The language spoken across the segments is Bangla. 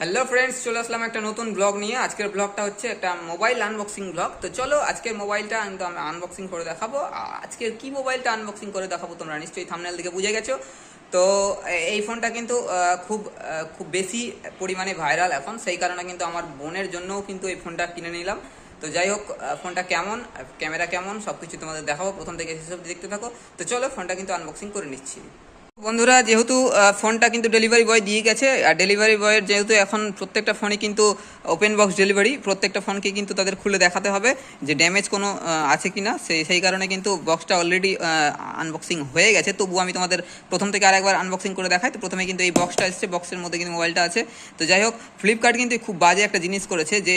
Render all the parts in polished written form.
হ্যালো ফ্রেন্ডস, চলে আসলাম একটা নতুন ব্লগ নিয়ে। আজকের ব্লগটা হচ্ছে একটা মোবাইল আনবক্সিং ব্লগ। তো চলো আজকের মোবাইলটা কিন্তু আমরা আনবক্সিং করে দেখাবো। আজকের কি মোবাইলটা আনবক্সিং করে দেখাবো তোমরা নিশ্চয়ই থাম্বনেল দেখে বুঝে গেছো। তো এই ফোনটা কিন্তু খুব বেশি পরিমাণে ভাইরাল এখন, সেই কারণে কিন্তু আমার বোনের জন্যও কিন্তু এই ফোনটা কিনে নিলাম। তো যাই হোক, ফোনটা কেমন, ক্যামেরা কেমন, সব কিছু তোমাদের দেখাবো, প্রথম থেকে সেসব দেখতে থাকো। তো চলো ফোনটা কিন্তু আনবক্সিং করে নিচ্ছি। বন্ধুরা, যেহেতু ফোনটা কিন্তু ডেলিভারি বয় দিয়ে গেছে, আর ডেলিভারি বয়ের যেহেতু এখন প্রত্যেকটা ফোনই কিন্তু ওপেন বক্স ডেলিভারি, প্রত্যেকটা ফোনকে কিন্তু তাদের খুলে দেখাতে হবে যে ড্যামেজ কোনো আছে কি না। সেই কারণে কিন্তু বক্সটা অলরেডি আনবক্সিং হয়ে গেছে, তবু আমি তোমাদের প্রথম থেকে আরেকবার আনবক্সিং করে দেখাই। তো প্রথমে কিন্তু এই বক্সটা এসছে, বক্সের মধ্যে কিন্তু মোবাইলটা আছে। তো যাই হোক, ফ্লিপকার্ট কিন্তু খুব বাজে একটা জিনিস করেছে যে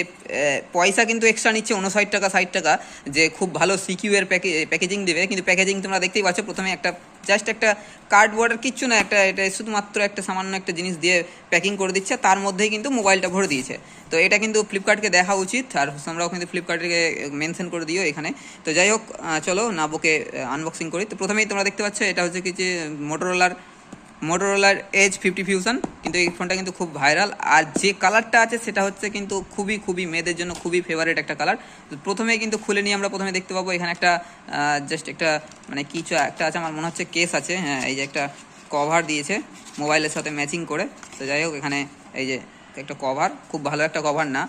পয়সা কিন্তু এক্সট্রা নিচ্ছে 59 টাকা 60 টাকা, যে খুব ভালো সিকিউ এর প্যাকেজিং দেবে, কিন্তু প্যাকেজিং তোমরা দেখতেই পাচ্ছ। প্রথমে একটা জাস্ট একটা কার্ডবোর্ডের কিচ্ছু না, এটা শুধুমাত্র একটা সামান্য একটা জিনিস দিয়ে প্যাকিং করে দিচ্ছে, তার মধ্যেই কিন্তু মোবাইলটা ভরে দিয়েছে। তো এটা কিন্তু ফ্লিপকার্টকে দেখা উচিত, আর তোমরাও কিন্তু ফ্লিপকার্টকে মেনশন করে দিও এখানে। তো যাই হোক, চলো নাবোকে আনবক্সিং করি। তো প্রথমেই তোমরা দেখতে পাচ্ছ এটা হচ্ছে কি যে মোটোরোলার এজ 50 ফিউশন। কিন্তু এই ফোনটা কিন্তু খুব ভাইরাল, আর যে কালারটা আছে সেটা হচ্ছে কিন্তু খুবই খুবই মেয়েদের জন্য খুবই ফেভারিট একটা কালার। প্রথমেই কিন্তু খুলে নিয়ে আমরা প্রথমে দেখতে পাবো এখানে একটা জাস্ট একটা মানে কিছু একটা আছে, আমার মনে হচ্ছে কেস আছে। হ্যাঁ, এই যে একটা কভার দিয়েছে মোবাইলের সাথে ম্যাচিং করে। তো যাই হোক, এখানে এই যে একটা কভার, খুব ভালো একটা কভার না,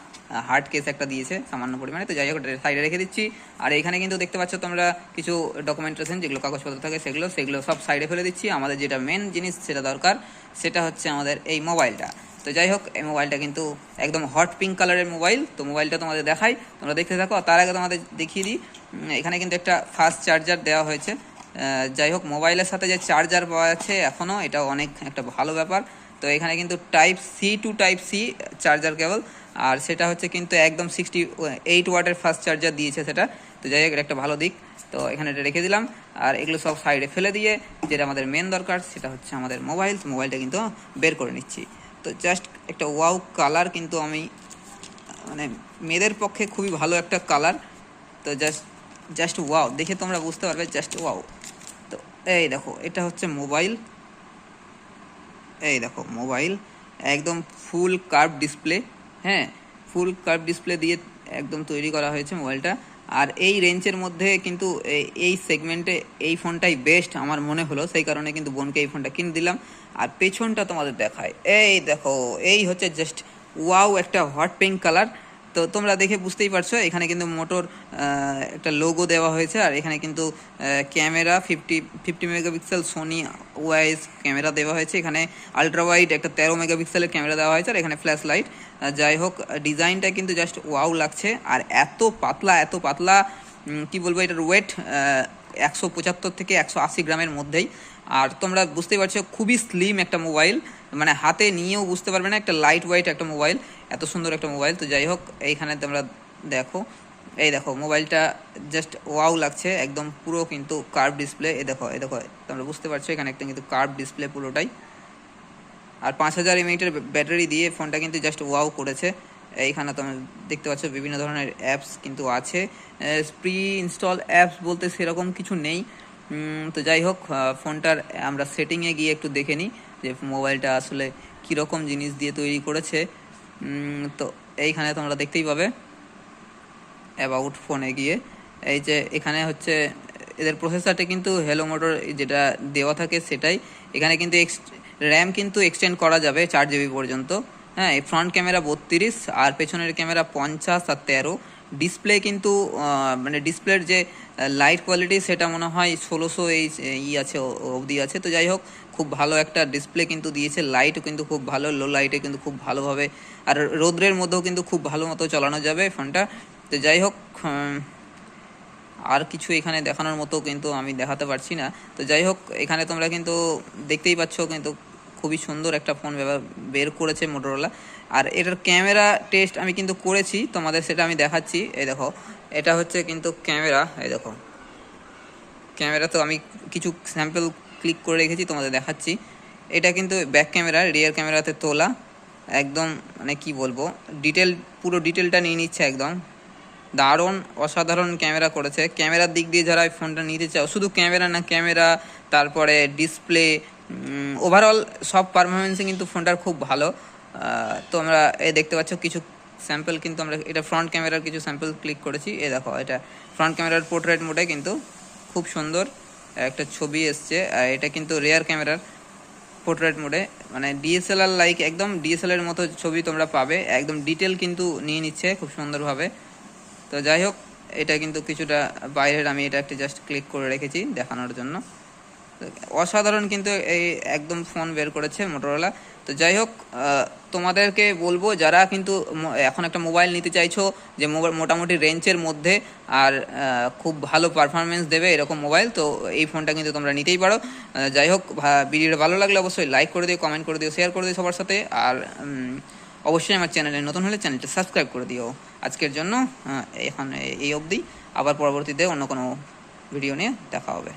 হার্ড কেস একটা দিয়েছে সামান্য পরিমাণে। তো যাই হোক, সাইডে রেখে দিচ্ছি। আর এখানে কিন্তু দেখতে পাচ্ছ তোমরা কিছু ডকুমেন্টেশন, যেগুলো কাগজপত্র থাকে সেগুলো সব সাইডে ফেলে দিচ্ছি। আমাদের যেটা মেন জিনিস সেটা দরকার, সেটা হচ্ছে আমাদের এই মোবাইলটা। তো যাই হোক, এই মোবাইলটা কিন্তু একদম হট পিঙ্ক কালারের মোবাইল। তো মোবাইলটা তোমাদের দেখাই, তোমরা দেখতে থাকো। তার আগে তোমাদের দেখিয়ে দিই, এখানে কিন্তু একটা ফাস্ট চার্জার দেওয়া হয়েছে। যাই হোক, মোবাইলের সাথে যে চার্জার পাওয়া যাচ্ছে এখনও, এটা অনেক একটা ভালো ব্যাপার। তো এখানে কিন্তু টাইপ সি চার্জার কেবল, আর সেটা হচ্ছে কিন্তু একদম 68 ওয়াটের ফাস্ট চার্জার দিয়েছে সেটা। তো যাই হোক, এটা একটা ভালো দিক। তো এখানে এটা রেখে দিলাম, আর এগুলো সব সাইডে ফেলে দিয়ে যেটা আমাদের মেন দরকার সেটা হচ্ছে আমাদের মোবাইল। তো মোবাইলটা কিন্তু বের করে নিচ্ছি। তো জাস্ট একটা ওয়াও কালার, কিন্তু আমি মানে মেয়েদের পক্ষে খুবই ভালো একটা কালার। তো জাস্ট ওয়াও, দেখে তোমরা বুঝতে পারবে, জাস্ট ওয়াও। তো এই দেখো, এটা হচ্ছে মোবাইল। এই দেখো মোবাইল, একদম ফুল কার্ভ ডিসপ্লে। হ্যাঁ, ফুল কার্ভ ডিসপ্লে দিয়ে একদম তৈরি করা হয়েছে মোবাইলটা। আর এই রেঞ্জের মধ্যে কিন্তু এই সেগমেন্টে এই ফোনটাই বেস্ট আমার মনে হলো, সেই কারণে কিন্তু বোনকে এই ফোনটা কিনে দিলাম। আর পেছনটা তোমাদের দেখায়, এই দেখো, এই হচ্ছে জাস্ট ওয়াও, একটা হট পিঙ্ক কালার। তো তোমরা দেখে বুঝতেই পারছো, এখানে কিন্তু মোটর একটা লোগো দেওয়া হয়েছে। আর এখানে কিন্তু camera 50 megapixel Sony OIS camera দেওয়া হয়েছে। এখানে আলট্রা ওয়াইড একটা 13 মেগাপিক্সেলের ক্যামেরা দেওয়া হয়েছে, আর এখানে ফ্ল্যাশ লাইট। যাই হোক, ডিজাইনটা কিন্তু জাস্ট ওয়াও লাগছে। আর এত পাতলা, কি বলবো, এটার ওয়েট 175 থেকে 180 গ্রামের মধ্যেই। আর তোমরা বুঝতেই পারছো, খুবই স্লিম একটা মোবাইল, মানে হাতে নিয়েও বুঝতে পারবে না, একটা লাইট ওয়েট একটা মোবাইল, এত সুন্দর একটা মোবাইল। তো যাই হোক, এইখানে তোমরা দেখো, এই দেখো মোবাইলটা জাস্ট ওয়াও লাগছে, একদম পুরো কিন্তু কার্ভ ডিসপ্লে। এই দেখো তোমরা বুঝতে পারছো, এখানে একটা কিন্তু কার্ভ ডিসপ্লে পুরোটাই। আর 5000 mAh ব্যাটারি দিয়ে ফোনটা কিন্তু জাস্ট ওয়াও করেছে। এইখানে তোমরা দেখতে পাচ্ছ বিভিন্ন ধরনের অ্যাপস কিন্তু আছে। প্রি ইনস্টল অ্যাপস বলতে সেরকম কিছু নেই। তো যাই হোক, ফোনটার আমরা সেটিংয়ে গিয়ে একটু দেখে নিই যে মোবাইলটা আসলে কীরকম জিনিস দিয়ে তৈরি করেছে। তো এইখানে তোমরা দেখতেই পাবে অ্যাবাউট ফোনে গিয়ে, এই যে এখানে হচ্ছে এদের প্রসেসরটা কিন্তু হেলো মোটর যেটা দেওয়া থাকে সেটাই। এখানে কিন্তু র্যাম কিন্তু এক্সটেন্ড করা যাবে 4 GB পর্যন্ত। হ্যাঁ, এই ফ্রন্ট ক্যামেরা 32, আর পেছনের ক্যামেরা 50 আর 13। ডিসপ্লে কিন্তু মানে ডিসপ্লের যে লাইট কোয়ালিটি সেটা মনে হয় 1600 আছে, অবধি আছে। তো যাই হোক, খুব ভালো একটা ডিসপ্লে কিন্তু দিয়েছে। লাইটও কিন্তু খুব ভালো, লো লাইটে কিন্তু খুব ভালোভাবে, আর রৌদ্রের মধ্যেও কিন্তু খুব ভালো মতো চালানো যাবে ফোনটা। তো যাই হোক, আর কিছু এখানে দেখানোর মতো কিন্তু আমি দেখাতে পারছি না। তো যাই হোক, এখানে তোমরা কিন্তু দেখতেই পাচ্ছ, কিন্তু খুবই সুন্দর একটা ফোন বের করেছে মোটরোলা। আর এটার ক্যামেরা টেস্ট আমি কিন্তু করেছি, তোমাদের সেটা আমি দেখাচ্ছি। এই দেখো, এটা হচ্ছে কিন্তু ক্যামেরা। এই দেখো ক্যামেরা, তো আমি কিছু স্যাম্পল ক্লিক করে রেখেছি, তোমাদের দেখাচ্ছি। এটা কিন্তু ব্যাক ক্যামেরা, রিয়ার ক্যামেরাতে তোলা। একদম মানে কি বলবো, পুরো ডিটেলটা নিয়ে নিচ্ছে একদম। দারুণ অসাধারণ ক্যামেরা করেছে। ক্যামেরার দিক দিয়ে যারা ফোনটা নিতে চাও, শুধু ক্যামেরা না, ক্যামেরা তারপরে ডিসপ্লে, ওভারঅল সব পারফরমেন্সে কিন্তু ফোনটার খুব ভালো। তো আমরা এই দেখতে পাচ্ছ কিছু স্যাম্পল, কিন্তু আমরা এটা ফ্রন্ট ক্যামেরার কিছু স্যাম্পল ক্লিক করেছি। এ দেখো, এটা ফ্রন্ট ক্যামেরার পোর্ট্রেট মোডে কিন্তু খুব সুন্দর একটা ছবি এসছে। আর এটা কিন্তু রেয়ার ক্যামেরার পোর্ট্রেট মোডে, মানে ডিএসএলআর লাইক একদম ডিএসএলআর মতো ছবি তোমরা পাবে, একদম ডিটেল কিন্তু নিয়ে নিচ্ছে খুব সুন্দরভাবে। তো যাই হোক, এটা কিন্তু কিছুটা বাইরের, আমি এটা একটা জাস্ট ক্লিক করে রেখেছি দেখানোর জন্য। অসাধারণ কিন্তু এই একদম ফোন বের করেছে মোটরোলা। তো যাই হোক, তোমাদেরকে বলবো যারা কিন্তু এখন একটা মোবাইল নিতে চাইছো যে মোটামুটি রেঞ্জের মধ্যে আর খুব ভালো পারফরমেন্স দেবে এরকম মোবাইল, তো এই ফোনটা কিন্তু তোমরা নিতেই পারো। যাই হোক, ভিডিওটা ভালো লাগলে অবশ্যই লাইক করে দিও, কমেন্ট করে দিও, শেয়ার করে দিও সবার সাথে। আর অবশ্যই আমার চ্যানেলে নতুন হলে চ্যানেলটা সাবস্ক্রাইব করে দিও। আজকের জন্য এখন এই অবধি, আবার পরবর্তীতে অন্য কোনো ভিডিও নিয়ে দেখা হবে।